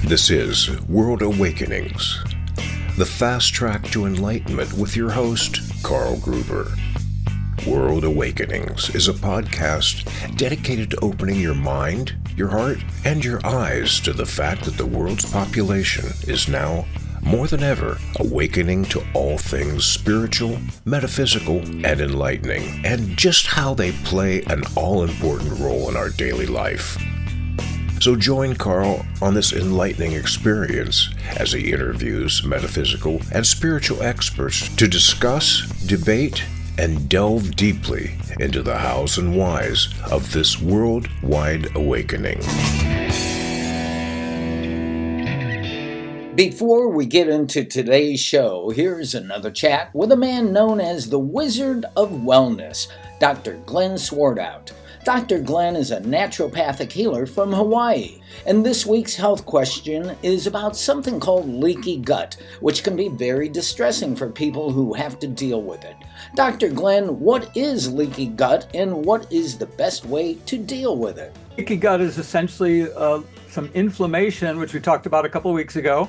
This is World Awakenings, the fast track to enlightenment with your host, Karl Gruber. World Awakenings is a podcast dedicated to opening your mind, your heart, and your eyes to the fact that the world's population is now, more than ever, awakening to all things spiritual, metaphysical, and enlightening, and just how they play an all-important role in our daily life. So join Karl on this enlightening experience as he interviews metaphysical and spiritual experts to discuss, debate, and delve deeply into the hows and whys of this worldwide awakening. Before we get into today's show, here's another chat with a man known as the Wizard of Wellness, Dr. Glenn Swartout. Dr. Glenn is a naturopathic healer from Hawaii, and this week's health question is about something called leaky gut, which can be very distressing for people who have to deal with it. Dr. Glenn, what is leaky gut, and what is the best way to deal with it? Leaky gut is essentially some inflammation, which we talked about a couple of weeks ago,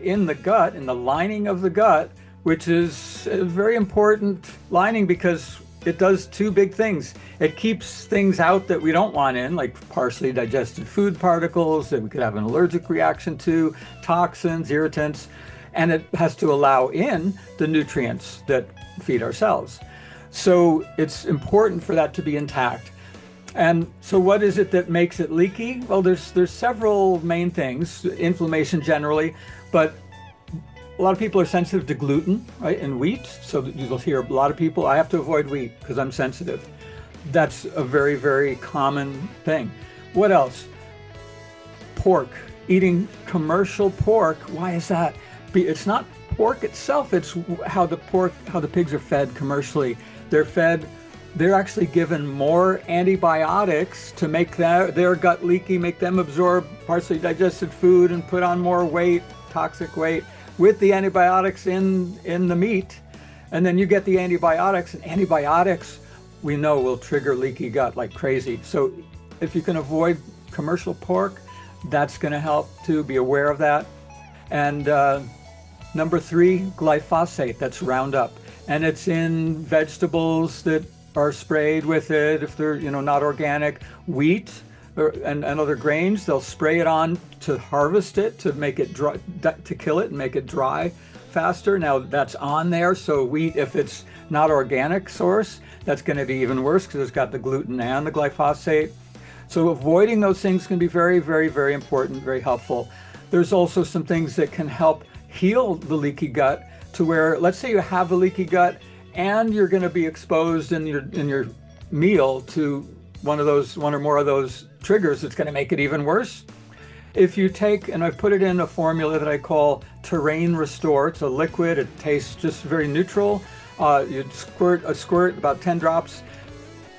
in the gut, in the lining of the gut, which is a very important lining because it does two big things. It keeps things out that we don't want in, like partially digested food particles that we could have an allergic reaction to, toxins, irritants, and it has to allow in the nutrients that feed our cells. So it's important for that to be intact. And so what is it that makes it leaky? Well, there's several main things, inflammation generally, but a lot of people are sensitive to gluten, right, and wheat. So you'll hear a lot of people, I have to avoid wheat because I'm sensitive. That's a very, very common thing. What else? Pork, eating commercial pork. Why is that? It's not pork itself, it's how the pigs are fed commercially. They're actually given more antibiotics to make their gut leaky, make them absorb partially digested food and put on more weight, toxic weight, with the antibiotics in the meat. And then you get the antibiotics, and antibiotics we know will trigger leaky gut like crazy. So if you can avoid commercial pork, that's going to help to be aware of that. And number 3, glyphosate, that's Roundup. And it's in vegetables that are sprayed with it if they're not organic. Wheat and other grains, they'll spray it on to harvest it, to make it dry, to kill it and make it dry faster. Now that's on there, so wheat, if it's not organic source, that's going to be even worse because it's got the gluten and the glyphosate. So avoiding those things can be very, very, very important, very helpful. There's also some things that can help heal the leaky gut, to where, let's say you have a leaky gut and you're going to be exposed in your meal to one or more of those triggers that's going to make it even worse. If you take, and I've put it in a formula that I call Terrain Restore, it's a liquid, it tastes just very neutral. You'd squirt about 10 drops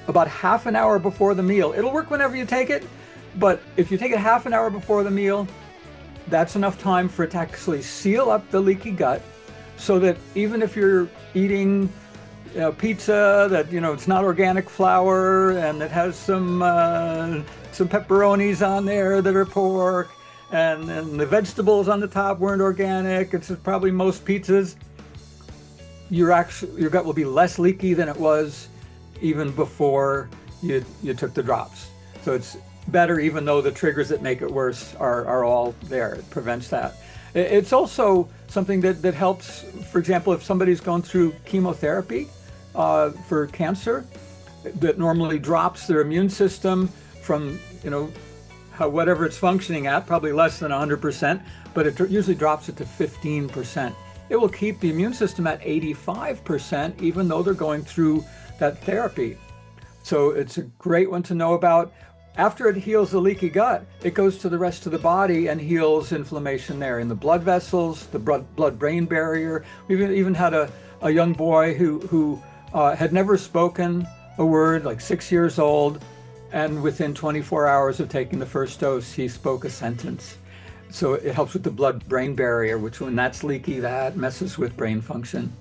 about half an hour before the meal. It'll work whenever you take it, but if you take it half an hour before the meal, that's enough time for it to actually seal up the leaky gut, so that even if you're eating pizza that it's not organic flour and it has some pepperonis on there that are pork, and the vegetables on the top weren't organic, it's probably most pizzas, your gut will be less leaky than it was even before you took the drops. So it's better, even though the triggers that make it worse are all there. It prevents that. It's also something that helps, for example, if somebody's going through chemotherapy for cancer, that normally drops their immune system from, whatever it's functioning at, probably less than 100%, but it usually drops it to 15%. It will keep the immune system at 85%, even though they're going through that therapy. So it's a great one to know about. After it heals the leaky gut, it goes to the rest of the body and heals inflammation there in the blood vessels, the blood-brain barrier. We've even had a young boy who had never spoken a word, like 6 years old, and within 24 hours of taking the first dose, he spoke a sentence. So it helps with the blood-brain barrier, which when that's leaky, that messes with brain function.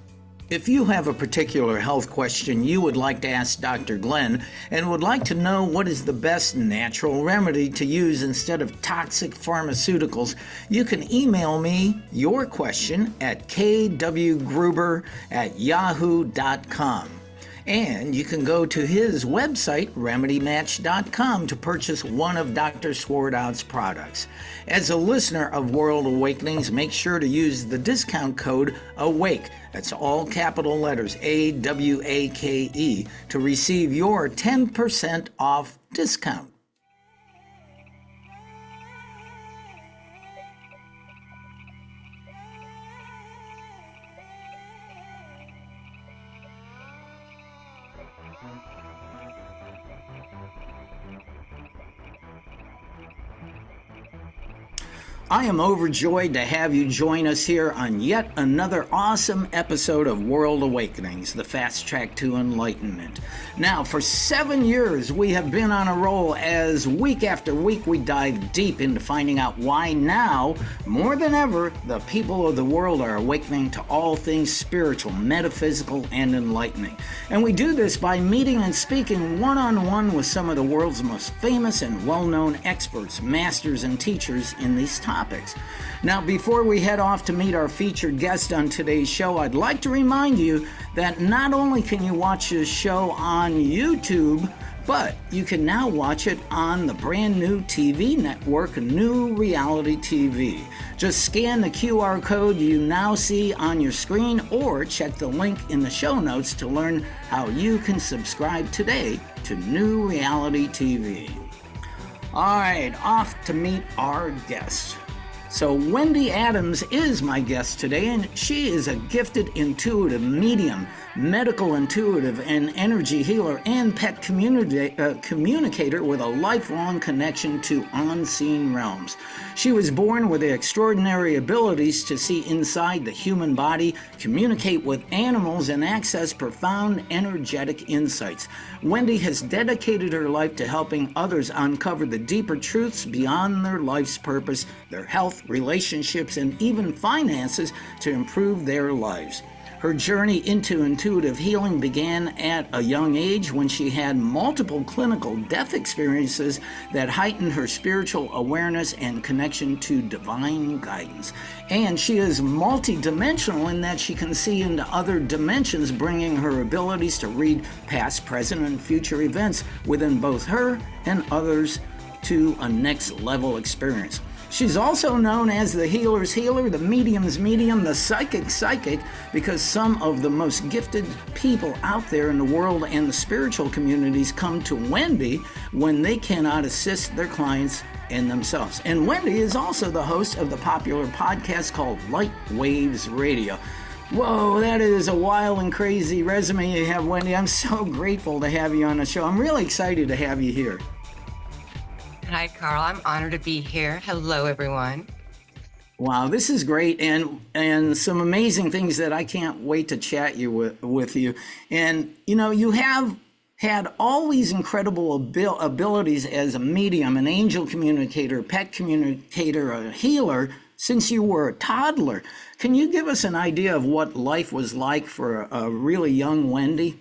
If you have a particular health question you would like to ask Dr. Glenn and would like to know what is the best natural remedy to use instead of toxic pharmaceuticals, you can email me your question at kwgruber@yahoo.com. And you can go to his website, remedymatch.com, to purchase one of Dr. Swardout's products. As a listener of World Awakenings, make sure to use the discount code AWAKE, that's all capital letters, AWAKE, to receive your 10% off discount. I am overjoyed to have you join us here on yet another awesome episode of World Awakenings, the fast track to enlightenment. Now, for 7 years, we have been on a roll as week after week we dive deep into finding out why now, more than ever, the people of the world are awakening to all things spiritual, metaphysical, and enlightening. And we do this by meeting and speaking one-on-one with some of the world's most famous and well-known experts, masters, and teachers in these topics. Now, before we head off to meet our featured guest on today's show, I'd like to remind you that not only can you watch this show on YouTube, but you can now watch it on the brand new TV network, New Reality TV. Just scan the QR code you now see on your screen or check the link in the show notes to learn how you can subscribe today to New Reality TV. All right, off to meet our guest. So Wendy Adams is my guest today, and she is a gifted intuitive medium, medical intuitive, and energy healer, and pet communicator with a lifelong connection to unseen realms. She was born with the extraordinary abilities to see inside the human body, communicate with animals, and access profound energetic insights. Wendy has dedicated her life to helping others uncover the deeper truths beyond their life's purpose, their health, relationships, and even finances to improve their lives. Her journey into intuitive healing began at a young age when she had multiple clinical death experiences that heightened her spiritual awareness and connection to divine guidance. And she is multidimensional in that she can see into other dimensions, bringing her abilities to read past, present, and future events within both her and others to a next level experience. She's also known as the healer's healer, the medium's medium, the psychic's psychic, because some of the most gifted people out there in the world and the spiritual communities come to Wendy when they cannot assist their clients and themselves. And Wendy is also the host of the popular podcast called Light Waves Radio. Whoa, that is a wild and crazy resume you have, Wendy. I'm so grateful to have you on the show. I'm really excited to have you here. Hi, Karl. I'm honored to be here. Hello, everyone. Wow, this is great, and some amazing things that I can't wait to chat with you. And you know, you have had all these incredible abilities as a medium, an angel communicator, pet communicator, a healer since you were a toddler. Can you give us an idea of what life was like for a really young Wendy?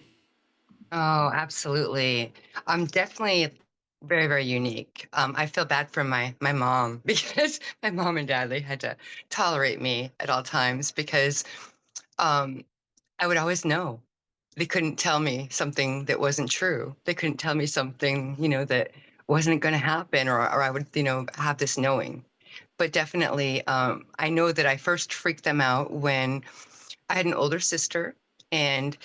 Oh, absolutely. I'm definitely very, very unique. I feel bad for my mom because my mom and dad, they had to tolerate me at all times because I would always know. They couldn't tell me something that wasn't true. They couldn't tell me something, that wasn't going to happen, or I would, have this knowing. But definitely, I know that I first freaked them out when I had an older sister. And,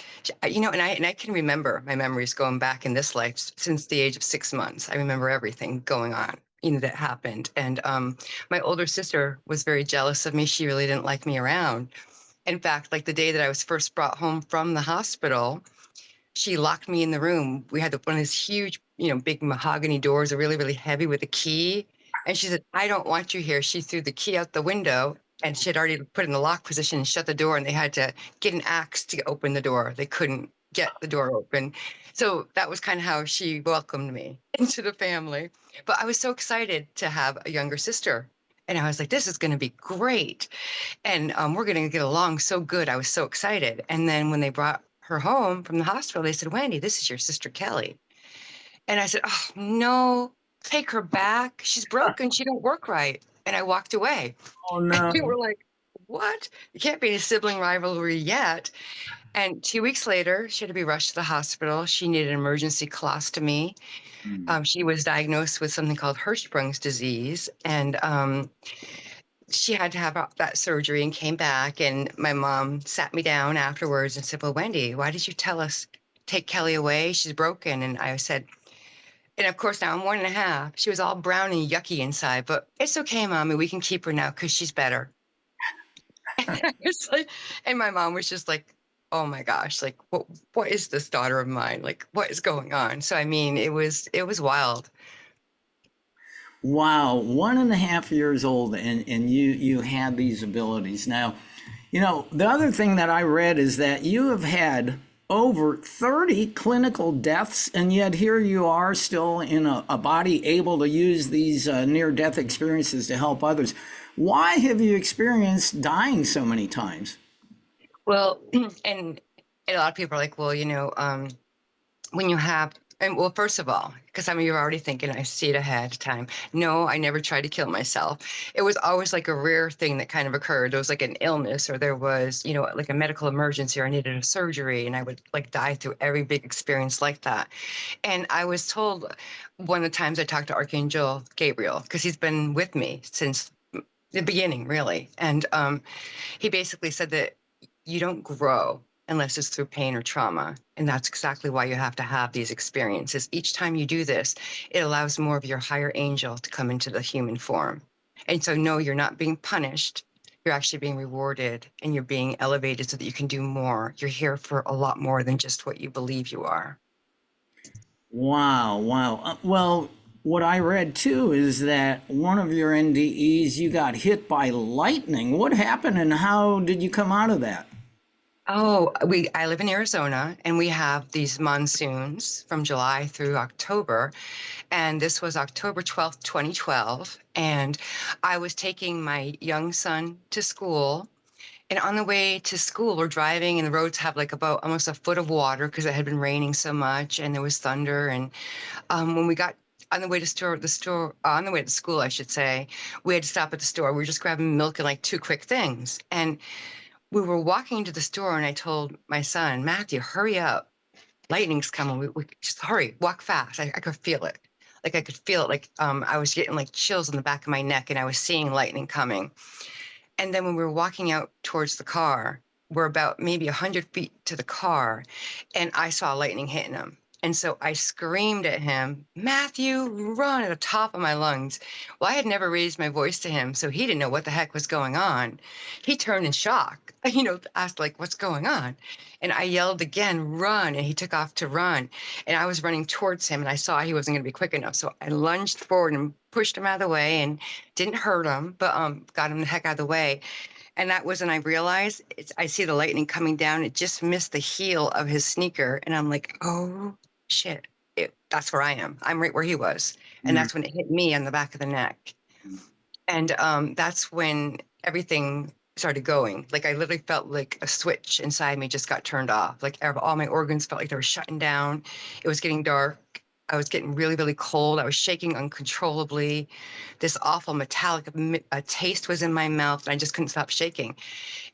and I can remember my memories going back in this life since the age of 6 months. I remember everything going on, that happened. And my older sister was very jealous of me. She really didn't like me around. In fact, like the day that I was first brought home from the hospital, she locked me in the room. We had one of these huge, big mahogany doors, really, really heavy with a key. And she said, "I don't want you here." She threw the key out the window, and she had already put it in the lock position and shut the door, and they had to get an axe to open the door. They couldn't get the door open. So that was kind of how she welcomed me into the family. But I was so excited to have a younger sister. And I was like, this is going to be great. And we're going to get along so good. I was so excited. And then when they brought her home from the hospital, they said, Wendy, this is your sister Kelly. And I said, oh, no, take her back. She's broken. She don't work right. And I walked away. Oh, And no. we were like, what? You can't be a sibling rivalry yet. And 2 weeks later, she had to be rushed to the hospital. She needed an emergency colostomy. She was diagnosed with something called Hirschsprung's disease. And she had to have that surgery and came back. And my mom sat me down afterwards and said, well, Wendy, why did you tell us take Kelly away? She's broken. And I said, and of course, now I'm 1.5. She was all brown and yucky inside, but it's okay, Mommy. We can keep her now because she's better. It's like, and my mom was just like, oh my gosh, like what is this daughter of mine? Like, what is going on? So I mean, it was wild. Wow, 1.5 years old, and you had these abilities. Now, the other thing that I read is that you have had over 30 clinical deaths, and yet here you are still in a body able to use these near-death experiences to help others. Why have you experienced dying so many times? Well, and a lot of people are like, well, when you have, and well, first of all, because some of you are already thinking, I see it ahead of time. No, I never tried to kill myself. It was always like a rare thing that kind of occurred. There was like an illness, or there was, like a medical emergency, or I needed a surgery, and I would like die through every big experience like that. And I was told one of the times I talked to Archangel Gabriel, because he's been with me since the beginning, really. And he basically said that you don't grow unless it's through pain or trauma. And that's exactly why you have to have these experiences. Each time you do this, it allows more of your higher angel to come into the human form. And so, no, you're not being punished. You're actually being rewarded, and you're being elevated so that you can do more. You're here for a lot more than just what you believe you are. Wow. Well, what I read too is that one of your NDEs, you got hit by lightning. What happened, and how did you come out of that? Oh, I live in Arizona, and we have these monsoons from July through October. And this was October 12th, 2012. And I was taking my young son to school. And on the way to school, we're driving, and the roads have like about almost a foot of water because it had been raining so much, and there was thunder. And when we got on the way to on the way to school, I should say, we had to stop at the store. We were just grabbing milk and like 2 quick things. And we were walking into the store, and I told my son, Matthew, hurry up. Lightning's coming. We just hurry, walk fast. I could feel it. Like I could feel it. Like I was getting like chills in the back of my neck, and I was seeing lightning coming. And then when we were walking out towards the car, we're about maybe 100 feet to the car, and I saw lightning hitting him. And so I screamed at him, Matthew, run, at the top of my lungs. Well, I had never raised my voice to him, so he didn't know what the heck was going on. He turned in shock, asked like, what's going on? And I yelled again, run, and he took off to run. And I was running towards him, and I saw he wasn't going to be quick enough. So I lunged forward and pushed him out of the way, and didn't hurt him, but got him the heck out of the way. And that was when I realized, I see the lightning coming down. It just missed the heel of his sneaker. And I'm like, oh, shit, that's where I am. I'm right where he was. And that's when it hit me on the back of the neck. And that's when everything started going. Like I literally felt like a switch inside me just got turned off. Like all my organs felt like they were shutting down. It was getting dark. I was getting really, really cold. I was shaking uncontrollably. This awful metallic taste was in my mouth, and I just couldn't stop shaking.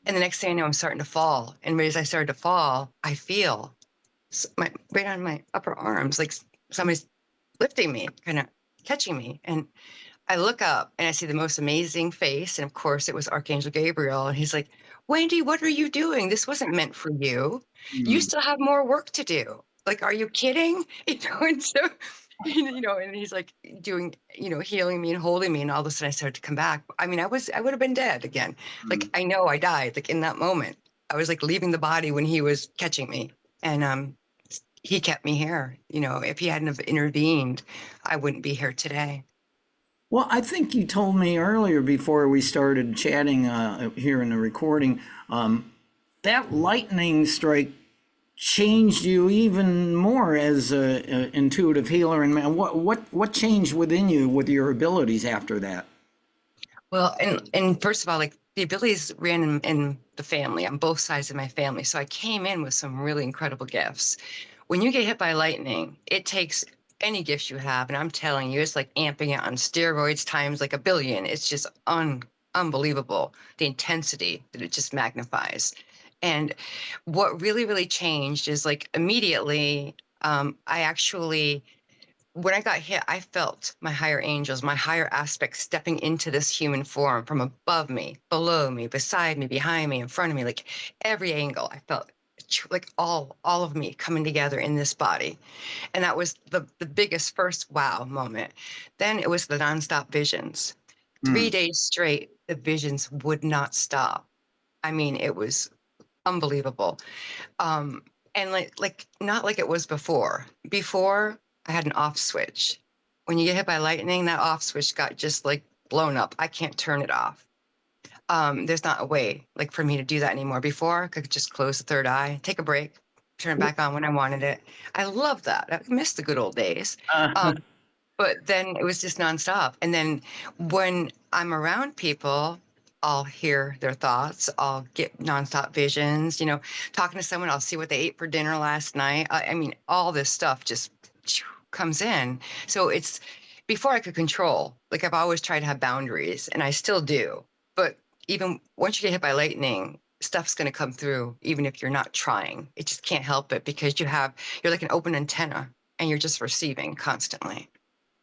And the next thing I know, I'm starting to fall. And as I started to fall, I feel right on my upper arms, like somebody's lifting me, kind of catching me. And I look up, and I see the most amazing face. And of course, it was Archangel Gabriel. And he's like, Wendy, what are you doing? This wasn't meant for you. You still have more work to do. Like, are you kidding? And so, and he's like doing, healing me and holding me. And all of a sudden I started to come back. I mean, I would have been dead again. Like, I know I died, like in that moment. I was like leaving the body when he was catching me. And he kept me here. If he hadn't have intervened, I wouldn't be here today. Well, I think you told me earlier before we started chatting here in the recording, that lightning strike changed you even more as an intuitive healer. And what changed within you with your abilities after that? Well, and first of all, like the abilities ran in the family on both sides of my family. So I came in with some really incredible gifts. When you get hit by lightning, it takes any gifts you have, and I'm telling you, it's like amping it on steroids times like a billion. It's just unbelievable, the intensity that it just magnifies. And what really, really changed is like immediately, I actually when I got hit, I felt my higher angels, my higher aspects stepping into this human form from above me, below me, beside me, behind me, in front of me, like every angle. I felt like all of me coming together in this body. And that was the biggest first wow moment. Then it was the nonstop visions. 3 days straight, the visions would not stop. I mean, it was unbelievable. Um, and like not like it was before. Before I had an off switch. When you get hit by lightning, that off switch got just like blown up. I can't turn it off. There's not a way like for me to do that anymore. Before I could just close the third eye, take a break, turn it back on when I wanted it. I love that. I miss the good old days. Uh, But then it was just nonstop. And then when I'm around people, I'll hear their thoughts. I'll get nonstop visions. Talking to someone, I'll see what they ate for dinner last night. I mean, all this stuff just comes in. So it's before I could control. Like I've always tried to have boundaries, and I still do. But even once you get hit by lightning, stuff's going to come through, even if you're not trying. It just can't help it because you're like an open antenna, and you're just receiving constantly.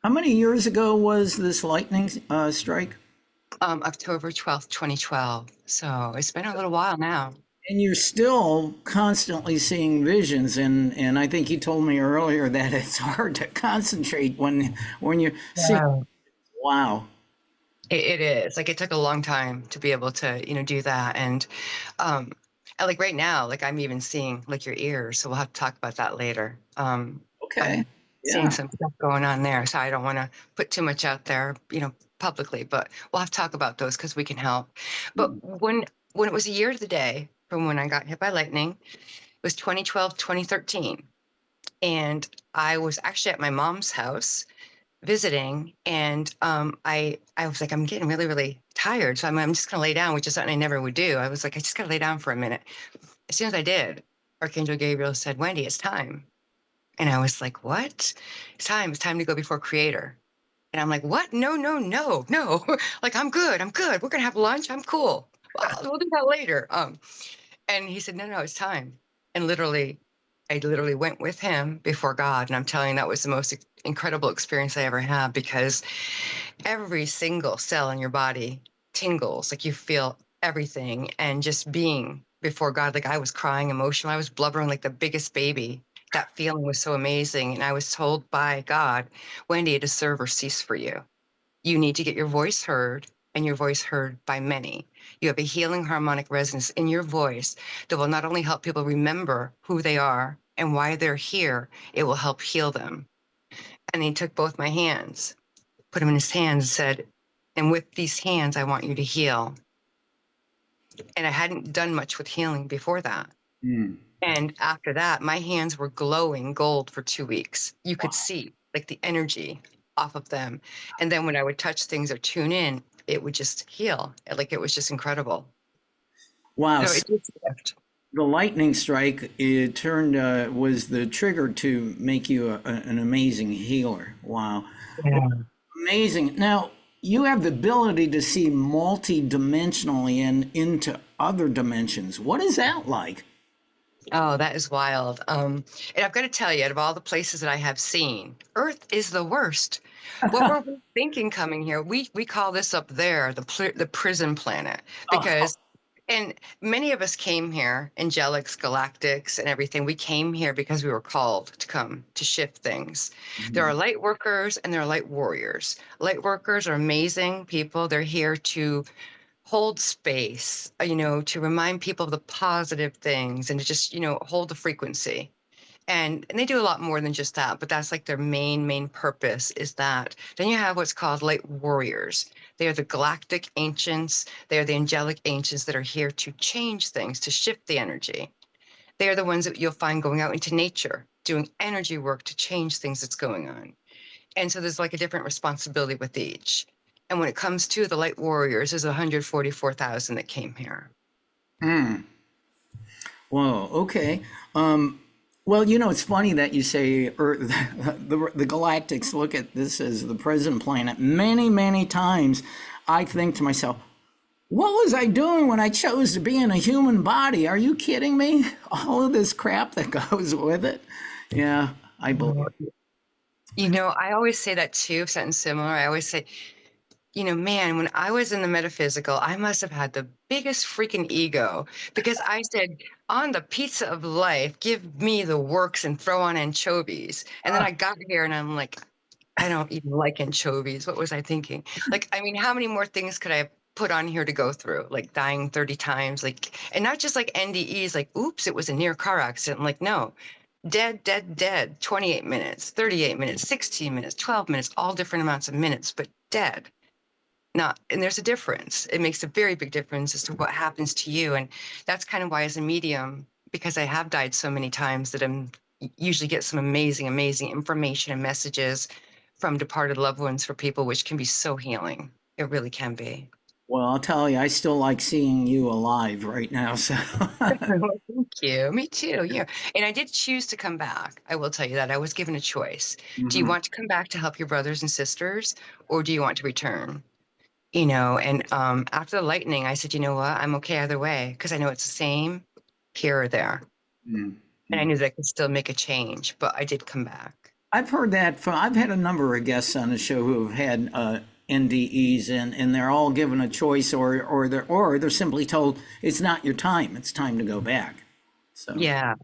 how many years ago was this lightning strike? October 12th, 2012. So it's been a little while now. And you're still constantly seeing visions, and I think you told me earlier that it's hard to concentrate when you see. Yeah. Wow. It is like it took a long time to be able to, do that. Um, and like right now, like I'm even seeing like your ears. So we'll have to talk about that later. Okay. I'm seeing Yeah. some stuff going on there. So I don't want to put too much out there, publicly, but we'll have to talk about those because we can help. But when it was a year to the day from when I got hit by lightning, it was 2012, 2013. And I was actually at my mom's house visiting, and I was like, I'm getting really, really tired. So I'm just gonna lay down, which is something I never would do. I was like, I just gotta lay down for a minute. As soon as I did, Archangel Gabriel said, Wendy, it's time. And I was like, what? It's time. It's time to go before Creator. And I'm like, what? No, no, no, no. Like, I'm good. I'm good. We're gonna have lunch. I'm cool. We'll do that later. And he said, no, no, it's time. And I literally went with him before God. And I'm telling you, that was the most incredible experience I ever had because every single cell in your body tingles, like you feel everything. And just being before God, like I was crying emotional, I was blubbering like the biggest baby. That feeling was so amazing. And I was told by God, Wendy, it is serve or cease for you. You need to get your voice heard, and your voice heard by many. You have a healing harmonic resonance in your voice that will not only help people remember who they are and why they're here, it will help heal them. And he took both my hands, put them in his hands, and said, and with these hands, I want you to heal. And I hadn't done much with healing before that. Mm. And after that, my hands were glowing gold for 2 weeks. You could see like the energy off of them. And then when I would touch things or tune in, it would just heal. Like it was just incredible. Wow. So So it just left. the lightning strike it turned was the trigger to make you an amazing healer. Wow. Yeah. Amazing. Now, you have the ability to see multi-dimensionally and into other dimensions. What is that like? Oh, that is wild. And I've got to tell you, out of all the places that I have seen, Earth is the worst. What were we thinking coming here? We call this up there the prison planet Oh, because, and many of us came here, angelics, galactics, and everything. We came here because we were called to come to shift things. There are light workers and there are light warriors. Light workers are amazing people. They're here to hold space, to remind people of the positive things and to just, hold the frequency. And they do a lot more than just that, but that's like their main purpose is that. Then you have what's called light warriors. They are the galactic ancients. They are the angelic ancients that are here to change things, to shift the energy. They are the ones that you'll find going out into nature, doing energy work to change things that's going on. And so there's like a different responsibility with each. And when it comes to the light warriors, there's 144,000 that came here. Whoa, okay. Well, it's funny that you say the galactics look at this as the present planet. Many, many times I think to myself, what was I doing when I chose to be in a human body? Are you kidding me? All of this crap that goes with it. Yeah, I believe. I always say that too, something similar. I always say, man, when I was in the metaphysical, I must have had the biggest freaking ego because I said, on the pizza of life, give me the works and throw on anchovies. And then I got here and I'm like, I don't even like anchovies. What was I thinking? Like, I mean, how many more things could I have put on here to go through? Like dying 30 times, like, and not just like NDEs, like, oops, it was a near car accident. I'm like, no, dead, dead, dead, 28 minutes, 38 minutes, 16 minutes, 12 minutes, all different amounts of minutes, but dead. Not, and there's a difference. It makes a very big difference as to what happens to you. And that's kind of why, as a medium, because I have died so many times, that I'm usually get some amazing, amazing information and messages from departed loved ones for people, which can be so healing. It really can be. Well, I'll tell you, I still like seeing you alive right now. So, Well, thank you. Me too. Yeah. And I did choose to come back. I will tell you that. I was given a choice. Do you want to come back to help your brothers and sisters, or do you want to return? And after the lightning, I said, you know what? I'm okay either way because I know it's the same here or there. And I knew that I could still make a change, but I did come back. I've heard that from, I've had a number of guests on the show who have had NDEs, and they're all given a choice, or they're simply told it's not your time. It's time to go back. So Yeah.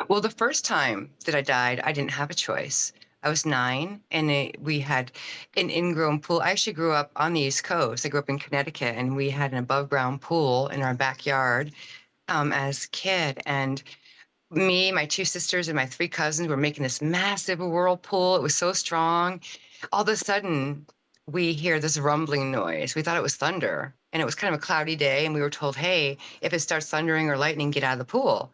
Well, the first time that I died, I didn't have a choice. I was 9, and we had an in-grown pool. I actually grew up on the East Coast. I grew up in Connecticut, and we had an above-ground pool in our backyard as a kid. And me, my 2 sisters, and my 3 cousins were making this massive whirlpool. It was so strong. All of a sudden, we hear this rumbling noise. We thought it was thunder, and it was kind of a cloudy day. And we were told, hey, if it starts thundering or lightning, get out of the pool.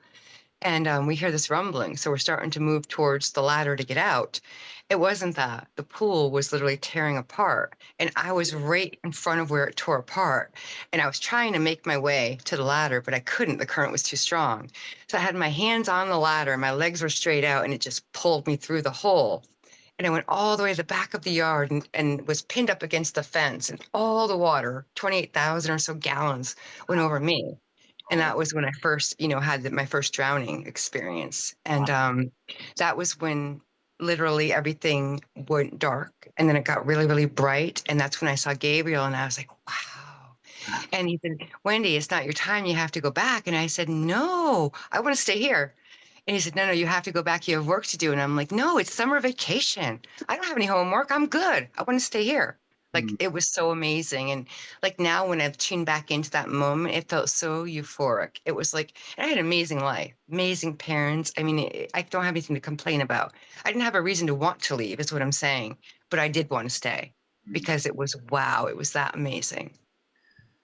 And we hear this rumbling. So we're starting to move towards the ladder to get out. It wasn't that. The pool was literally tearing apart. And I was right in front of where it tore apart. And I was trying to make my way to the ladder, but I couldn't. The current was too strong. So I had my hands on the ladder, my legs were straight out, and it just pulled me through the hole. And I went all the way to the back of the yard and was pinned up against the fence. And all the water, 28,000 or so gallons, went over me. And that was when I first, had my first drowning experience. And that was when literally everything went dark. And then it got really, really bright. And that's when I saw Gabriel, and I was like, wow. And he said, Wendy, it's not your time. You have to go back. And I said, no, I want to stay here. And he said, no, you have to go back. You have work to do. And I'm like, no, it's summer vacation. I don't have any homework. I'm good. I want to stay here. Like, it was so amazing. And like now when I've tuned back into that moment, it felt so euphoric. It was like, and I had an amazing life, amazing parents. I mean, I don't have anything to complain about. I didn't have a reason to want to leave, is what I'm saying. But I did want to stay because it was, wow, it was that amazing.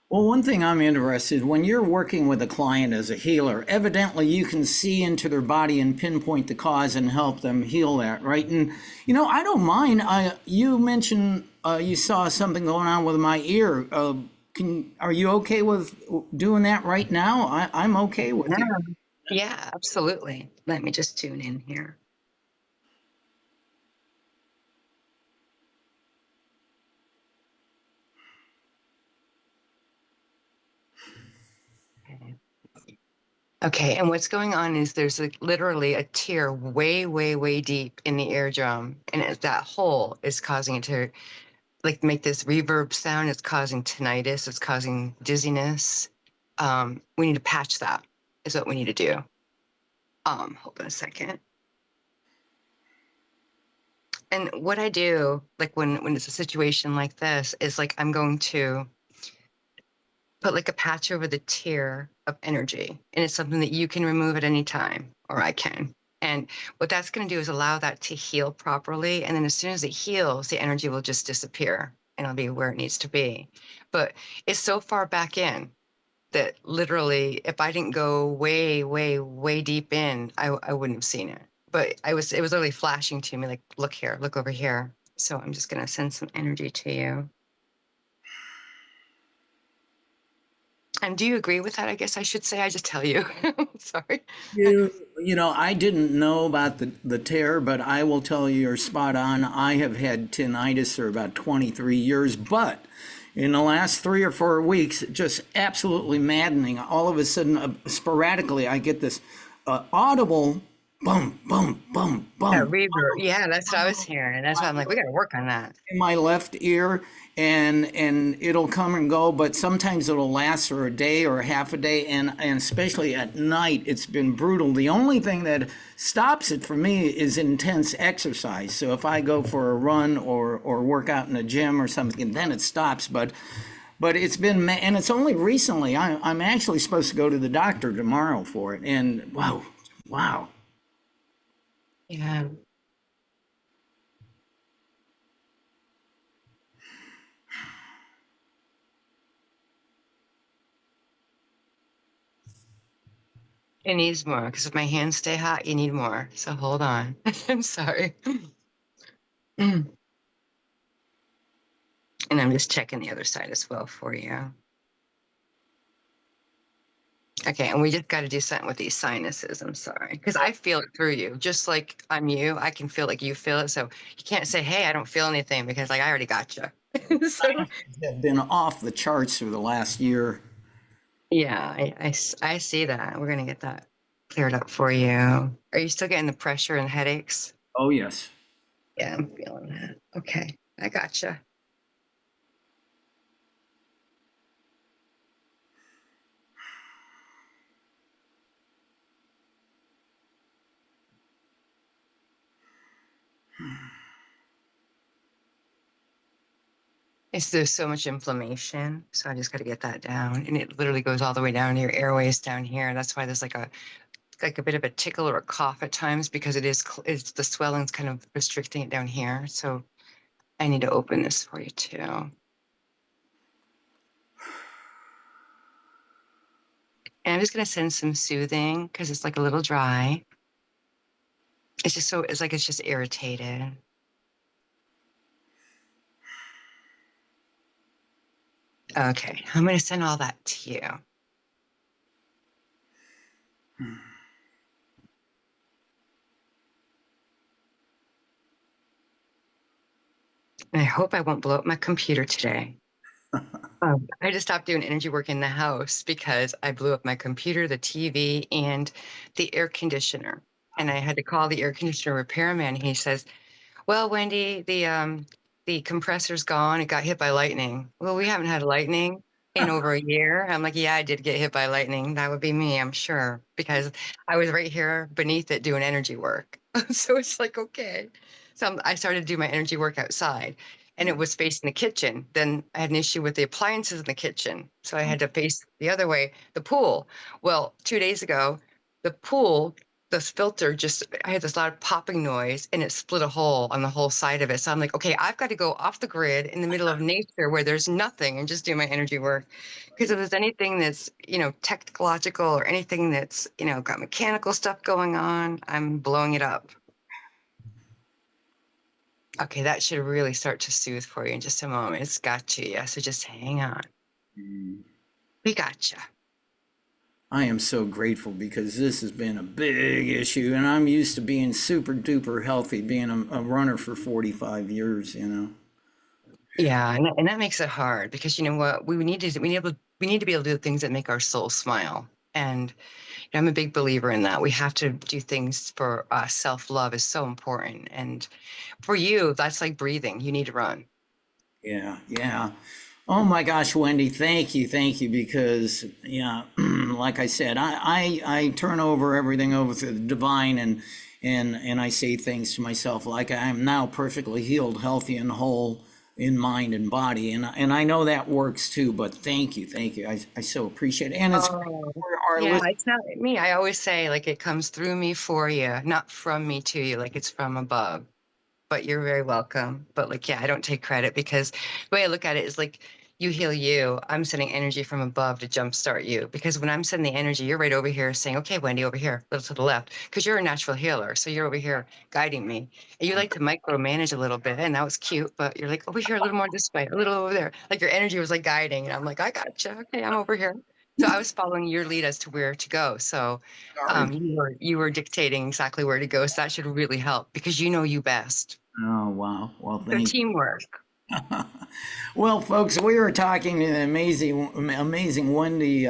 well, one thing I'm interested, when you're working with a client as a healer, evidently you can see into their body and pinpoint the cause and help them heal that, right? And I don't mind. You mentioned you saw something going on with my ear. Are you okay with doing that right now? I'm okay with it. Yeah, absolutely. Let me just tune in here. Okay, and what's going on is there's literally a tear way, way, way deep in the eardrum, and that hole is causing it to make this reverb sound. It's causing tinnitus. It's causing dizziness. We need to patch that. Is what we need to do. Hold on a second. And what I do, like when it's a situation like this, is like I'm going to put like a patch over the tier of energy, and it's something that you can remove at any time, or I can. And what that's going to do is allow that to heal properly. And then as soon as it heals, the energy will just disappear and it'll be where it needs to be. But it's so far back in that literally, if I didn't go way, way, way deep in, I wouldn't have seen it. But it was literally flashing to me like, look here, look over here. So I'm just going to send some energy to you. And do you agree with that? I guess I should say. I just tell you. Sorry. I didn't know about the tear, but I will tell you, you're spot on. I have had tinnitus for about 23 years, but in the last 3 or 4 weeks, just absolutely maddening. All of a sudden, sporadically, I get this audible bum, bum, bum, Yeah, bum reverb. Yeah, that's what I was hearing. That's why I'm like, we got to work on that. in my left ear, and it'll come and go, but sometimes it'll last for a day or half a day, and especially at night it's been brutal. The only thing that stops it for me is intense exercise. So if I go for a run or work out in a gym or something, then it stops. But it's been, and it's only recently. I'm actually supposed to go to the doctor tomorrow for it, and wow. Yeah. It needs more because if my hands stay hot, you need more. So hold on. I'm sorry. Mm. And I'm just checking the other side as well for you. Okay, and we just got to do something with these sinuses. I'm sorry. Because I feel it through you. Just like I'm you, I can feel like you feel it. So you can't say, hey, I don't feel anything because like I already got you. So Have been off the charts for the last year. yeah, I see that. We're going to get that cleared up for you. Are you still getting the pressure and headaches? Oh yes. Yeah, I'm feeling that. Okay, I gotcha. There's so much inflammation, so I just got to get that down, and it literally goes all the way down to your airways down here. That's why there's like a bit of a tickle or a cough at times because it's the swelling's kind of restricting it down here. So I need to open this for you too. And I'm just gonna send some soothing because it's like a little dry. It's like it's just irritated. Okay, I'm gonna send all that to you. And I hope I won't blow up my computer today. I just stopped doing energy work in the house because I blew up my computer, the TV, and the air conditioner. And I had to call the air conditioner repairman. He says, "Well, Wendy, the compressor's gone. It got hit by lightning." Well, we haven't had lightning in over a year. I'm like, yeah, I did get hit by lightning. That would be me, I'm sure, because I was right here beneath it doing energy work. So it's like, okay. So I started to do my energy work outside and it was facing the kitchen. Then I had an issue with the appliances in the kitchen. So I had to face the other way, the pool. Well, 2 days ago, the pool, this filter just, I had this loud popping noise and it split a hole on the whole side of it. So I'm like, okay, I've got to go off the grid in the middle of nature where there's nothing and just do my energy work. Because if there's anything that's, technological or anything that's, got mechanical stuff going on, I'm blowing it up. Okay, that should really start to soothe for you in just a moment. It's got to, yeah. So just hang on. We gotcha. I am so grateful because this has been a big issue, and I'm used to being super duper healthy, being a runner for 45 years. Yeah, and that makes it hard because you know what we need to we need to be able to do things that make our soul smile. And I'm a big believer in that. We have to do things for us. Self-love is so important. And for you, that's like breathing. You need to run. Yeah. Oh my gosh, Wendy, thank you, because yeah, like I said, I turn everything over to the divine, and I say things to myself like I am now perfectly healed, healthy, and whole in mind and body, and I know that works too. But thank you, I so appreciate it, and it's great Oh, for our yeah, listeners. it's not me. I always say like it comes through me for you, not from me to you, like it's from above. But you're very welcome. But like, yeah, I don't take credit because the way I look at it is like you heal you. I'm sending energy from above to jumpstart you. Because when I'm sending the energy, you're right over here saying, okay, Wendy, over here, a little to the left, because you're a natural healer. So you're over here guiding me. And you like to micromanage a little bit. And that was cute. But you're like over here, a little more this way, a little over there. Like your energy was like guiding. And I'm like, I gotcha. Okay, I'm over here. So I was following your lead as to where to go. So Sorry. you were dictating exactly where to go. So that should really help because you know you best. Oh, wow. Well, So thank teamwork. you. Well, folks, we were talking to the amazing Wendy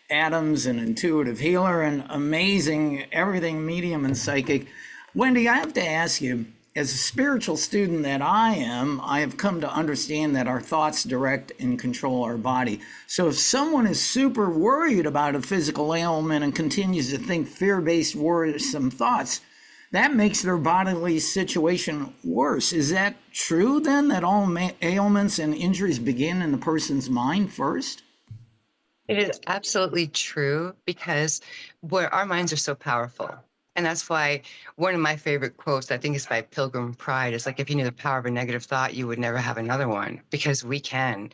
Adams, an intuitive healer, and amazing everything medium and psychic. Wendy, I have to ask you, as a spiritual student that I am, I have come to understand that our thoughts direct and control our body. So if someone is super worried about a physical ailment and continues to think fear-based, worrisome thoughts, that makes their bodily situation worse. Is that true then, that all ailments and injuries begin in the person's mind first? It is absolutely true because our minds are so powerful. And that's why one of my favorite quotes, I think is by Pilgrim Pride, is like, if you knew the power of a negative thought, you would never have another one because we can.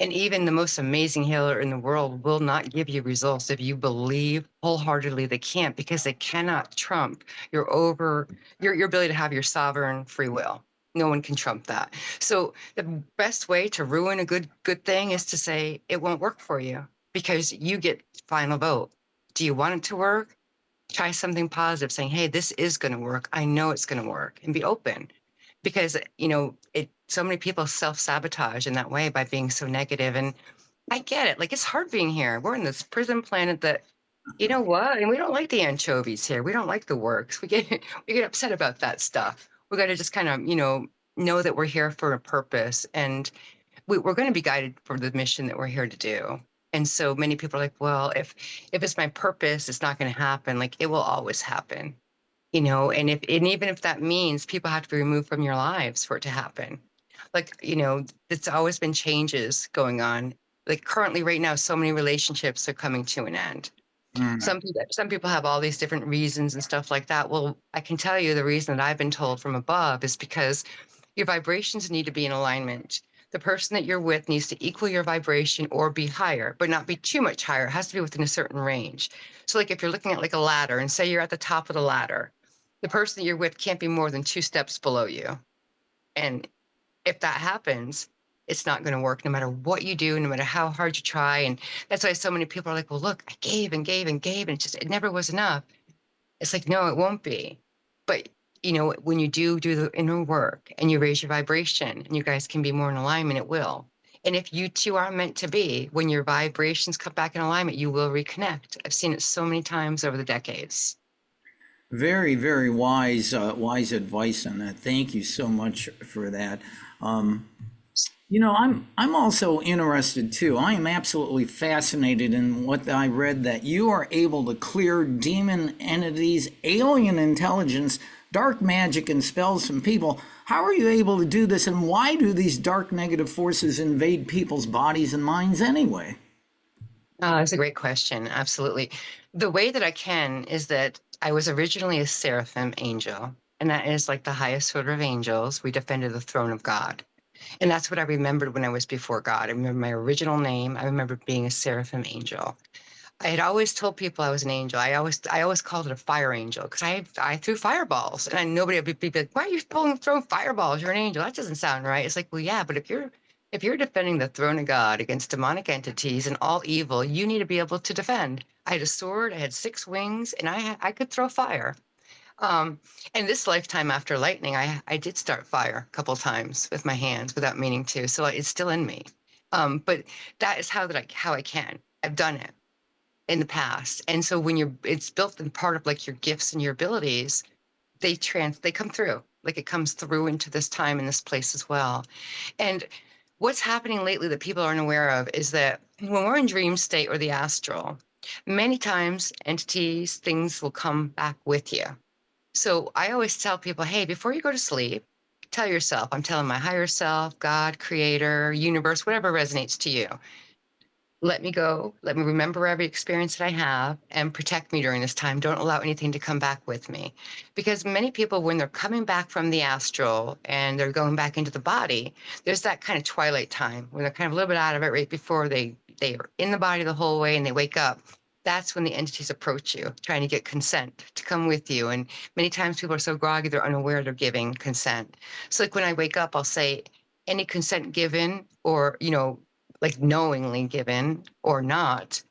And even the most amazing healer in the world will not give you results if you believe wholeheartedly they can't, because they cannot trump your ability to have your sovereign free will. No one can trump that. So the best way to ruin a good thing is to say it won't work for you because you get final vote. Do you want it to work? Try something positive, saying, hey, this is going to work. I know it's going to work, and be open because, so many people self-sabotage in that way by being so negative. And I get it. Like, it's hard being here. We're in this prison planet that, you know what? And we don't like the anchovies here. We don't like the works. We get upset about that stuff. We got to just kind of, know that we're here for a purpose, and we're going to be guided for the mission that we're here to do. And so many people are like, well, if it's my purpose, it's not going to happen. Like, it will always happen, and even if that means people have to be removed from your lives for it to happen. Like, it's always been changes going on. Like, currently right now, so many relationships are coming to an end. Some people have all these different reasons and stuff like that. Well, I can tell you the reason that I've been told from above is because your vibrations need to be in alignment. The person that you're with needs to equal your vibration or be higher, but not be too much higher. It has to be within a certain range. So like if you're looking at like a ladder and say you're at the top of the ladder, the person that you're with can't be more than 2 steps below you. And if that happens, it's not going to work no matter what you do, no matter how hard you try. And that's why so many people are like, well, look, I gave and gave and gave, and it never was enough. It's like, no, it won't be. But when you do the inner work and you raise your vibration and you guys can be more in alignment, it will. And if you two are meant to be, when your vibrations come back in alignment, you will reconnect. I've seen it so many times over the decades. Very, very wise advice on that. Thank you so much for that. I'm also interested too. I am absolutely fascinated in what I read, that you are able to clear demon entities, alien intelligence, dark magic, and spells from people. How are you able to do this, and why do these dark negative forces invade people's bodies and minds anyway? That's a great question. Absolutely. The way that I can is that I was originally a seraphim angel, and that is like the highest order of angels. We defended the throne of God. And that's what I remembered when I was before God. I remember my original name. I remember being a seraphim angel. I had always told people I was an angel. I always called it a fire angel because I threw fireballs, and nobody would be like, "Why are you throwing fireballs? You're an angel. That doesn't sound right." It's like, well, yeah, but if you're defending the throne of God against demonic entities and all evil, you need to be able to defend. I had a sword. I had 6 wings, and I could throw fire. Um, and this lifetime after lightning, I did start fire a couple times with my hands without meaning to. So it's still in me. But that is how I can. I've done it in the past. And so when it's built in part of like your gifts and your abilities, they come through. Like it comes through into this time and this place as well. And what's happening lately that people aren't aware of is that when we're in dream state or the astral, many times entities, things will come back with you. So I always tell people, hey, before you go to sleep, tell yourself, I'm telling my higher self, God, creator, universe, whatever resonates to you. Let me go. Let me remember every experience that I have and protect me during this time. Don't allow anything to come back with me. Because many people, when they're coming back from the astral and they're going back into the body, there's that kind of twilight time when they're kind of a little bit out of it right before they are in the body the whole way and they wake up. That's when the entities approach you, trying to get consent to come with you. And many times people are so groggy, they're unaware they're giving consent. So like when I wake up, I'll say, any consent given or, like knowingly given or not,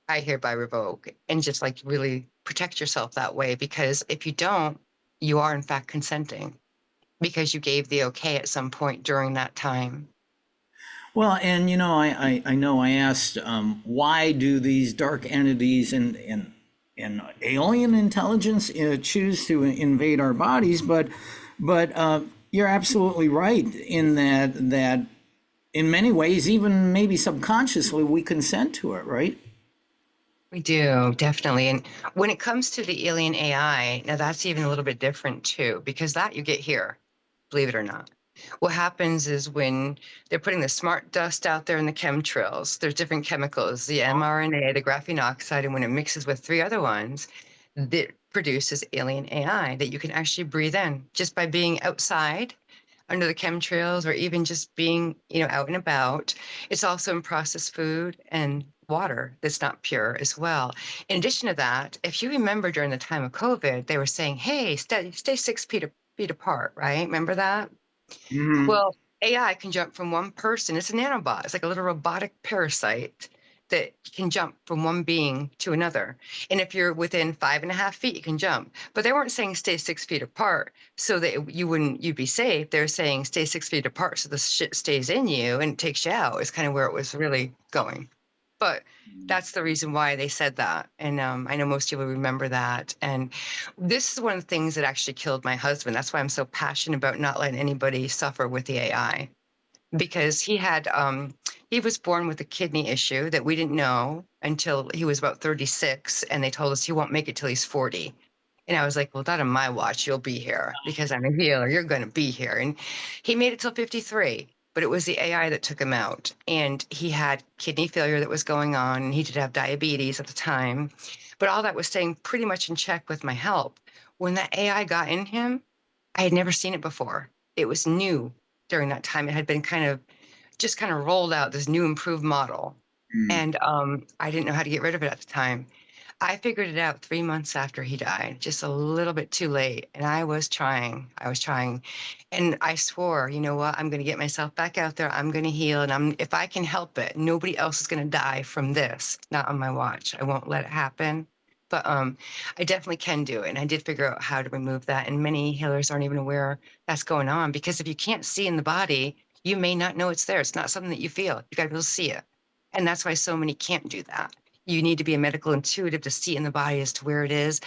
I hereby revoke, and just like really protect yourself that way, because if you don't, you are in fact consenting because you gave the okay at some point during that time. Well, and I know I asked, why do these dark entities and alien intelligence choose to invade our bodies? But you're absolutely right in that in many ways, even maybe subconsciously, we consent to it, right? We do, definitely. And when it comes to the alien AI, now that's even a little bit different too, because that you get here, believe it or not. What happens is when they're putting the smart dust out there in the chemtrails, there's different chemicals, the mRNA, the graphene oxide, and when it mixes with three other ones, that produces alien AI that you can actually breathe in just by being outside under the chemtrails, or even just being, out and about. It's also in processed food and water that's not pure as well. In addition to that, if you remember during the time of COVID, they were saying, hey, stay 6 feet apart, right? Remember that? Hmm. Well, AI can jump from one person. It's a nanobot. It's like a little robotic parasite that can jump from one being to another. And if you're within 5.5 feet, you can jump. But they weren't saying stay 6 feet apart so that you'd be safe. They're saying stay 6 feet apart so the shit stays in you and takes you out. Is kind of where it was really going. But that's the reason why they said that. And I know most people remember that. And this is one of the things that actually killed my husband. That's why I'm so passionate about not letting anybody suffer with the AI, because he was born with a kidney issue that we didn't know until he was about 36, and they told us he won't make it till he's 40. And I was like, well, not on my watch. You'll be here because I'm a healer. You're going to be here. And he made it till 53, but it was the AI that took him out. And he had kidney failure that was going on. And he did have diabetes at the time, but all that was staying pretty much in check with my help. When that AI got in him, I had never seen it before. It was new during that time. It had been kind of rolled out, this new improved model. And I didn't know how to get rid of it at the time. I figured it out 3 months after he died, just a little bit too late. And I was trying. I was trying. And I swore, you know what? I'm going to get myself back out there. I'm going to heal. And if I can help it, nobody else is going to die from this. Not on my watch. I won't let it happen. But I definitely can do it. And I did figure out how to remove that. And many healers aren't even aware that's going on, because if you can't see in the body, you may not know it's there. It's not something that you feel. You got to be able to see it. And that's why so many can't do that. You need to be a medical intuitive to see in the body as to where it is.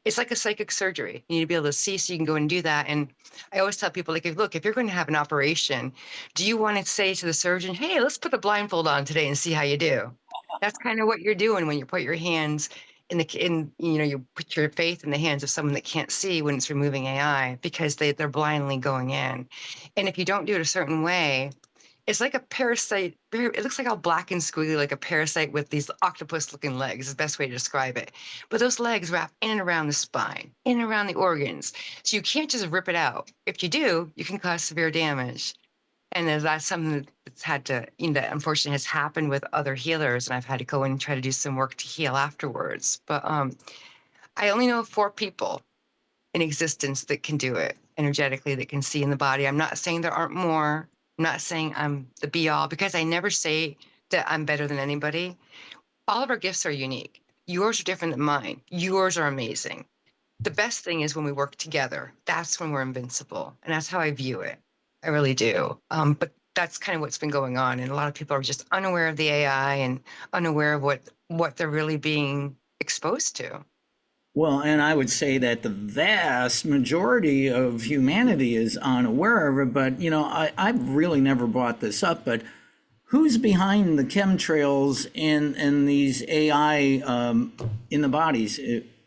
It's like a psychic surgery. You need to be able to see so you can go and do that. And I always tell people, like, look, if you're going to have an operation, do you want to say to the surgeon, hey, let's put the blindfold on today and see how you do? That's kind of what you're doing when you put your hands you put your faith in the hands of someone that can't see when it's removing AI, because they're blindly going in. And if you don't do it a certain way, it's like a parasite. It looks like all black and squiggly, like a parasite with these octopus-looking legs, is the best way to describe it. But those legs wrap in and around the spine, in and around the organs. So you can't just rip it out. If you do, you can cause severe damage. And that's something that's that unfortunately has happened with other healers. And I've had to go in and try to do some work to heal afterwards. But I only know of 4 people in existence that can do it energetically, that can see in the body. I'm not saying there aren't more. I'm not saying I'm the be all, because I never say that I'm better than anybody. All of our gifts are unique. Yours are different than mine. Yours are amazing. The best thing is when we work together. That's when we're invincible. And that's how I view it. I really do. But that's kind of what's been going on. And a lot of people are just unaware of the AI and unaware of what they're really being exposed to. Well, and I would say that the vast majority of humanity is unaware of it, but I've really never brought this up, but who's behind the chemtrails in these AI in the bodies?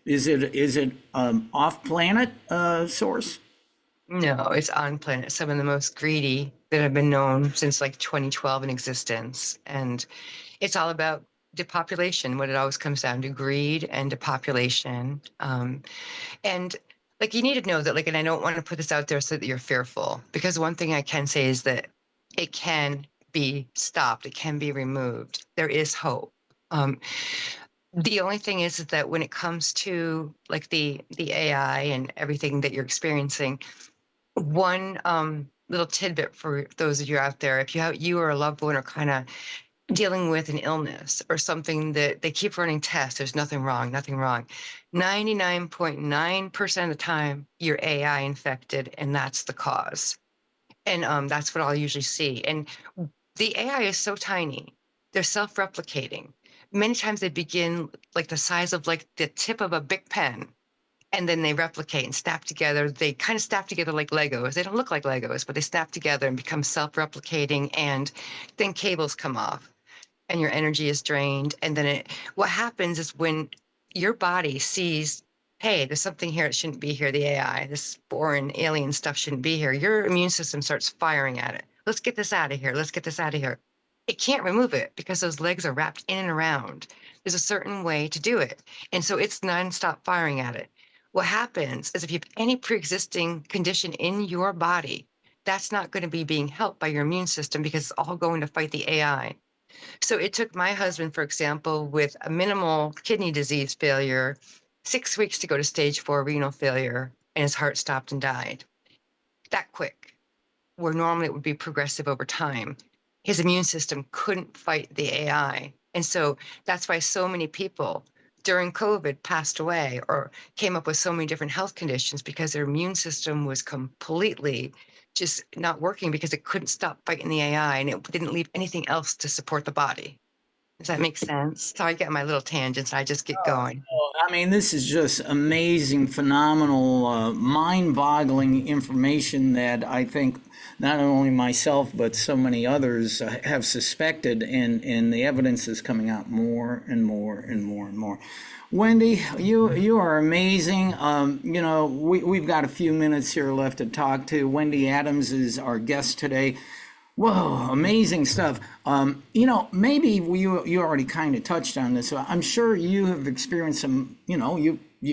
Is it off planet source? No, it's on planet. Some of the most greedy that have been known since like 2012 in existence. And it's all about depopulation, what it always comes down to: greed and depopulation. And like, you need to know that, like, and I don't want to put this out there so that you're fearful, because one thing I can say is that it can be stopped, it can be removed. There is hope. The only thing is that when it comes to like the AI and everything that you're experiencing, one little tidbit for those of you out there: if you or a loved one are kind of dealing with an illness or something that they keep running tests, there's nothing wrong, nothing wrong. 99.9% of the time, you're AI infected, and that's the cause. And that's what I'll usually see. And the AI is so tiny, they're self-replicating. Many times they begin like the size of like the tip of a big pen, and then they replicate and snap together. They kind of snap together like Legos. They don't look like Legos, but they snap together and become self-replicating. And then cables come off and your energy is drained. And then what happens is when your body sees, hey, there's something here that shouldn't be here, the AI, this foreign alien stuff shouldn't be here, your immune system starts firing at it. Let's get this out of here. Let's get this out of here. It can't remove it because those legs are wrapped in and around. There's a certain way to do it. And so it's nonstop firing at it. What happens is if you have any pre-existing condition in your body, that's not going to be being helped by your immune system because it's all going to fight the AI. So it took my husband, for example, with a minimal kidney disease failure, 6 weeks to go to stage 4 renal failure, and his heart stopped and died. That quick, where normally it would be progressive over time. His immune system couldn't fight the AI. And so that's why so many people during COVID passed away or came up with so many different health conditions because their immune system was completely just not working because it couldn't stop fighting the AI and it didn't leave anything else to support the body. Does that make sense? So I get my little tangents. I just get going. I mean, this is just amazing, phenomenal, mind-boggling information that I think not only myself but so many others have suspected, and the evidence is coming out more and more and more and more. Wendy, you are amazing. We've got a few minutes here left to talk to. Wendy Adams is our guest today. Whoa, amazing stuff. Maybe you already kind of touched on this. I'm sure you have experienced some,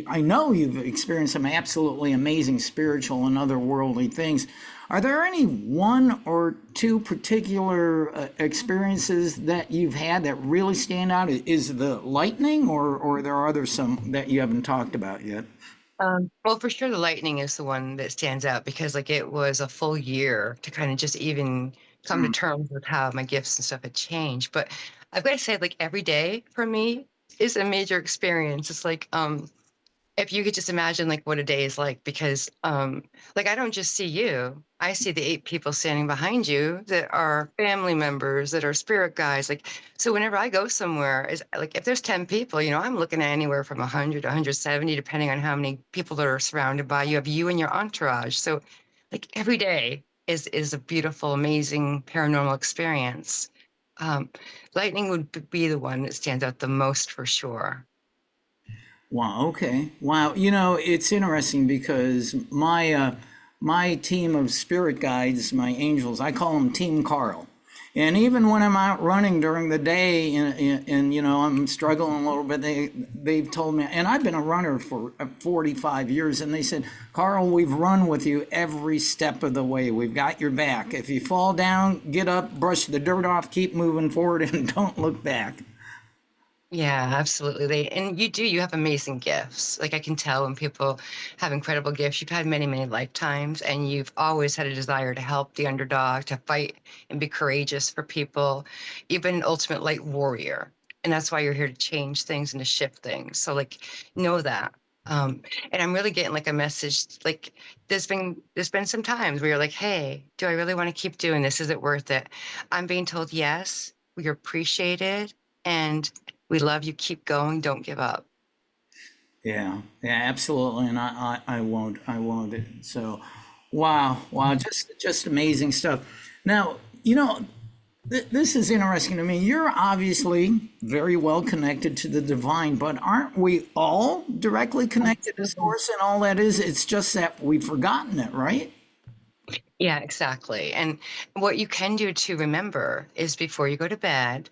I know you've experienced some absolutely amazing spiritual and otherworldly things. Are there any one or two particular experiences that you've had that really stand out? Is the lightning, or there are others some that you haven't talked about yet? Well, for sure, the lightning is the one that stands out because like it was a full year to kind of just even come to terms with how my gifts and stuff had changed. But I've got to say, like every day for me is a major experience. It's like if you could just imagine like what a day is like, because like I don't just see you, I see the 8 people standing behind you that are family members, that are spirit guides. Like, so whenever I go somewhere, is like if there's 10 people, I'm looking at anywhere from 100 to 170, depending on how many people that are surrounded by you. You have you and your entourage. So like every day is a beautiful, amazing paranormal experience. um, Lightning would be the one that stands out the most for sure. Wow. Okay. Wow. It's interesting because my team of spirit guides, my angels, I call them Team Karl. And even when I'm out running during the day and I'm struggling a little bit, they've told me, and I've been a runner for 45 years, and they said, Karl, we've run with you every step of the way. We've got your back. If you fall down, get up, brush the dirt off, keep moving forward, and don't look back. Yeah, absolutely. And you have amazing gifts. Like I can tell when people have incredible gifts, you've had many, many lifetimes, and you've always had a desire to help the underdog, to fight and be courageous for people. You've been an ultimate light warrior. And that's why you're here to change things and to shift things. So like know that. And I'm really getting like a message, like there's been some times where you're like, hey, do I really want to keep doing this? Is it worth it? I'm being told yes, we appreciate it. And we love you. Keep going. Don't give up. Yeah, absolutely, and I won't. So, wow, just amazing stuff. Now, this is interesting to me. You're obviously very well connected to the divine, but aren't we all directly connected to source and all that is? It's just that we've forgotten it, right? Yeah, exactly. And what you can do to remember is before you go to bed,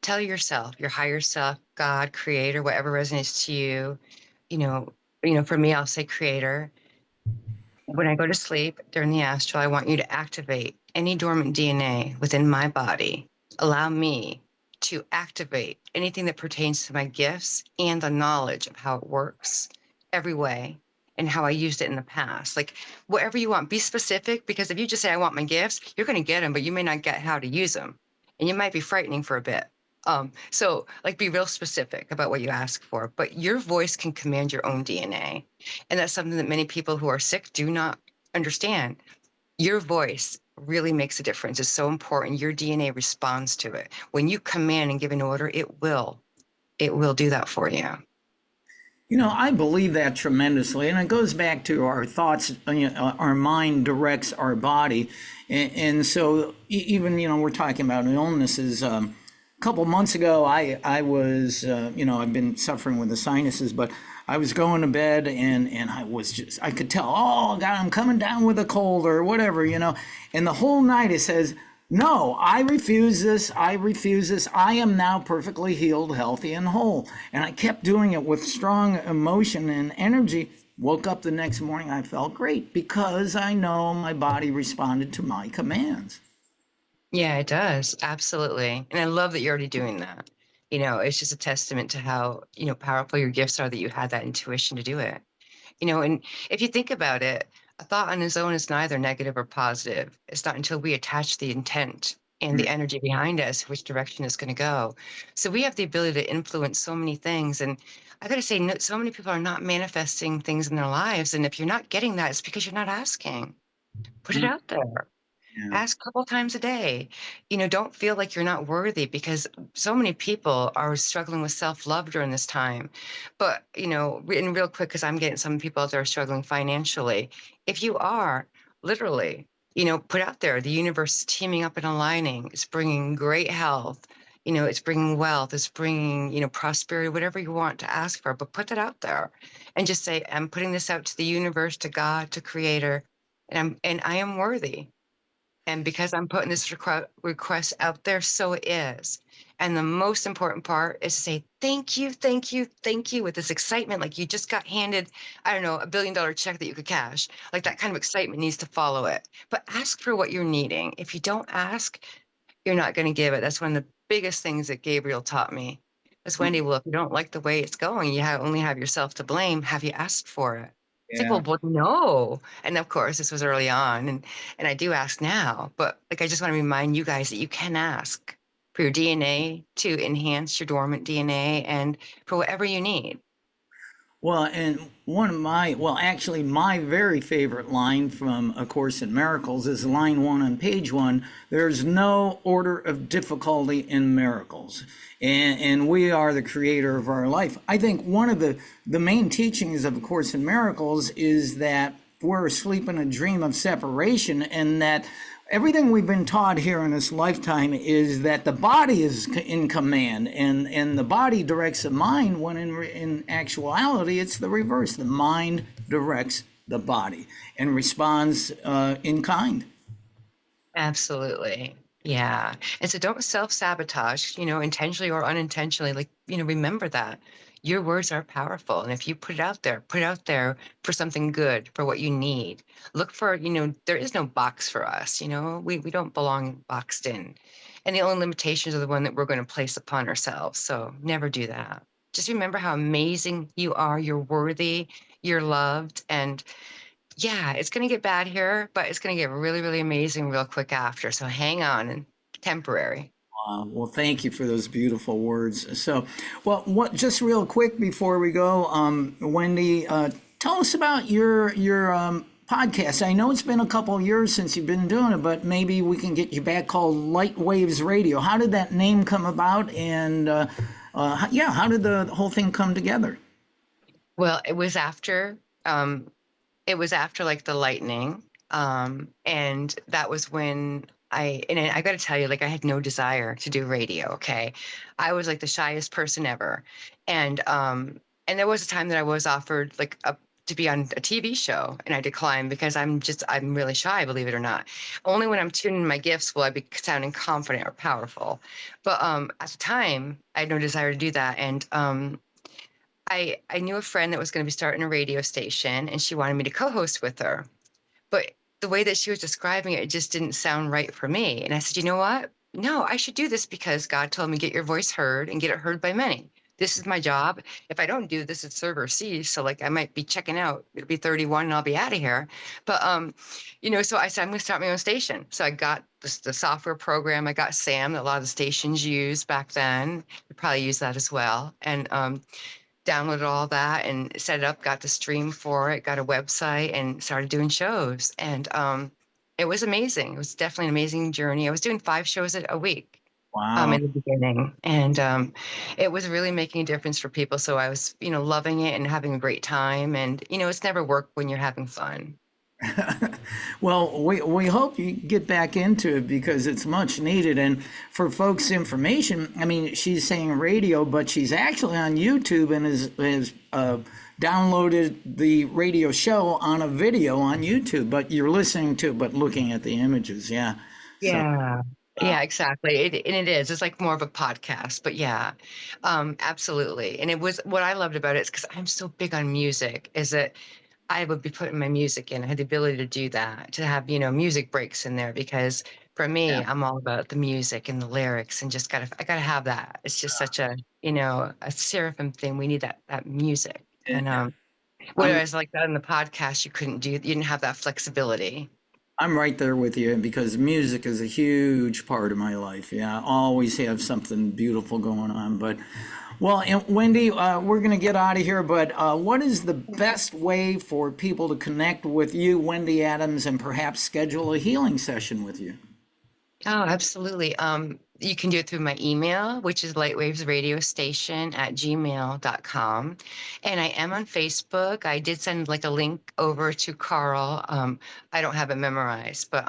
tell yourself, your higher self, God, creator, whatever resonates to you, you know, for me, I'll say creator. When I go to sleep during the astral, I want you to activate any dormant DNA within my body. Allow me to activate anything that pertains to my gifts and the knowledge of how it works every way and how I used it in the past. Like whatever you want, be specific, because if you just say, I want my gifts, you're going to get them, but you may not get how to use them. And it might be frightening for a bit. So like be real specific about what you ask for, but your voice can command your own DNA. And that's something that many people who are sick do not understand. Your voice really makes a difference. It's so important. Your DNA responds to it. When you command and give an order, it will do that for you. I believe that tremendously, and it goes back to our thoughts. Our mind directs our body, and so even we're talking about illnesses. A couple months ago, I was I've been suffering with the sinuses, but I was going to bed and I could tell, oh God, I'm coming down with a cold or whatever, and the whole night it says, no, I refuse this. I refuse this. I am now perfectly healed, healthy, and whole. And I kept doing it with strong emotion and energy. Woke up the next morning, I felt great because I know my body responded to my commands. Yeah, it does. Absolutely. And I love that you're already doing that. It's just a testament to how, powerful your gifts are that you had that intuition to do it. And if you think about it, a thought on its own is neither negative or positive. It's not until we attach the intent and the energy behind us, which direction it's going to go. So we have the ability to influence so many things. And I got to say, so many people are not manifesting things in their lives. And if you're not getting that, it's because you're not asking. Put it out there. Yeah. Ask a couple times a day. Don't feel like you're not worthy because so many people are struggling with self-love during this time. But, and real quick, because I'm getting some people out there struggling financially. If you are literally, put out there, the universe is teaming up and aligning. It's bringing great health. It's bringing wealth. It's bringing, prosperity, whatever you want to ask for. But put that out there and just say, I'm putting this out to the universe, to God, to Creator, and I am worthy. And because I'm putting this request out there, so it is. And the most important part is to say, thank you, thank you, thank you, with this excitement, like you just got handed, I don't know, $1 billion check that you could cash. Like that kind of excitement needs to follow it. But ask for what you're needing. If you don't ask, you're not going to give it. That's one of the biggest things that Gabriel taught me. As Wendy, well, if you don't like the way it's going, you only have yourself to blame. Have you asked for it? It's like, well, no. And of course, this was early on, and I do ask now. But like, I just want to remind you guys that you can ask for your DNA to enhance your dormant DNA and for whatever you need. Well, and actually, my very favorite line from A Course in Miracles is line 1 on page 1. There's no order of difficulty in miracles. And we are the creator of our life. I think one of the main teachings of A Course in Miracles is that we're asleep in a dream of separation, and that everything we've been taught here in this lifetime is that the body is in command, and the body directs the mind, when in actuality it's the reverse. The mind directs the body and responds in kind. Absolutely. Yeah. And so don't self-sabotage, intentionally or unintentionally. Like, remember that your words are powerful. And if you put it out there for something good, for what you need. Look for, there is no box for us, we don't belong boxed in. And the only limitations are the one that we're going to place upon ourselves. So never do that. Just remember how amazing you are. You're worthy, you're loved, and yeah, it's going to get bad here, but it's going to get really, really amazing real quick after. So hang on, and temporary. Well, thank you for those beautiful words. So, what? Just real quick before we go, Wendy, tell us about your podcast. I know it's been a couple of years since you've been doing it, but maybe we can get you back, called Light Waves Radio. How did that name come about? And how did the whole thing come together? Well, it was after like the lightning. And that was when I got to tell you, like, I had no desire to do radio. Okay. I was like the shyest person ever. And there was a time that I was offered to be on a TV show, and I declined because I'm really shy, believe it or not. Only when I'm tuning my gifts will I be sounding confident or powerful. But at the time, I had no desire to do that. And I knew a friend that was going to be starting a radio station, and she wanted me to co-host with her. But the way that she was describing it just didn't sound right for me. And I said, you know what? No, I should do this because God told me, get your voice heard and get it heard by many. this is my job. If I don't do this, it's server C. So like I might be checking out. It'll be 31 and I'll be out of here. But so I said I'm gonna start my own station. So I got the software program. I got SAM that a lot of the stations used back then. You probably use that as well. And downloaded all that and set it up, got the stream for it, got a website and started doing shows. And it was amazing. It was definitely an amazing journey. I was doing 5 shows a week. Wow. In the beginning, and it was really making a difference for people. So I was, loving it and having a great time. And it's never work when you're having fun. Well, we hope you get back into it because it's much needed. And for folks' information, I mean, she's saying radio, but she's actually on YouTube and is downloaded the radio show on a video on YouTube. But you're listening to it, but looking at the images, yeah. Yeah. Yeah, exactly. It is. It's like more of a podcast, but yeah, absolutely. And it was what I loved about it is because I'm so big on music, is that I would be putting my music in. I had the ability to do that, to have, music breaks in there because for me, I'm all about the music and the lyrics and I gotta have that. It's just such a, a seraphim thing. We need that music. And whereas like that in the podcast, you didn't have that flexibility. I'm right there with you because music is a huge part of my life. Yeah, I always have something beautiful going on. But, well, and Wendy, we're going to get out of here. But what is the best way for people to connect with you, Wendy Adams, and perhaps schedule a healing session with you? Oh, absolutely. You can do it through my email, which is lightwavesradiostation@gmail.com. And I am on Facebook. I did send like a link over to Karl. I don't have it memorized, but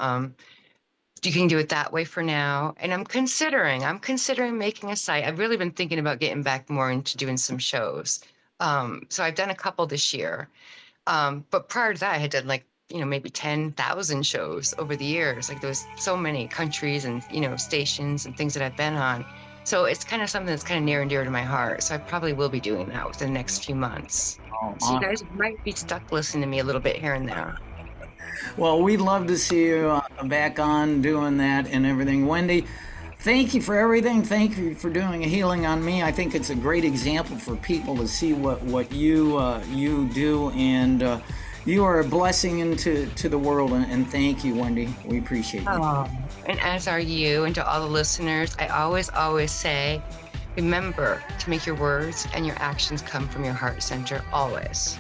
you can do it that way for now. And I'm considering making a site. I've really been thinking about getting back more into doing some shows. So I've done a couple this year. But prior to that, I had done like, maybe 10,000 shows over the years. Like there was so many countries and, stations and things that I've been on. So it's kind of something that's kind of near and dear to my heart. So I probably will be doing that within the next few months. So you guys might be stuck listening to me a little bit here and there. Well, we'd love to see you back on doing that and everything. Wendy, thank you for everything. Thank you for doing a healing on me. I think it's a great example for people to see what you do, and you are a blessing into the world. And thank you, Wendy. We appreciate you. Oh, and as are you. And to all the listeners, I always say, remember to make your words and your actions come from your heart center always.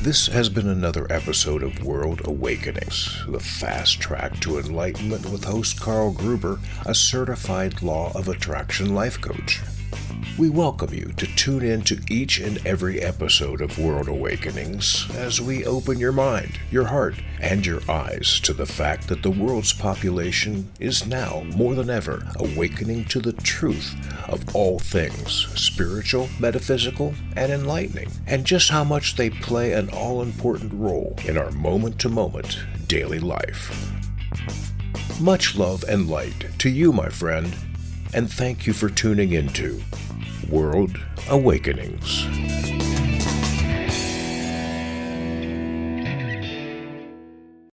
This has been another episode of World Awakenings, the fast track to enlightenment with host Karl Gruber, a certified law of attraction life coach. We welcome you to tune in to each and every episode of World Awakenings as we open your mind, your heart, and your eyes to the fact that the world's population is now, more than ever, awakening to the truth of all things spiritual, metaphysical, and enlightening, and just how much they play an all-important role in our moment-to-moment daily life. Much love and light to you, my friend, and thank you for tuning into World Awakenings.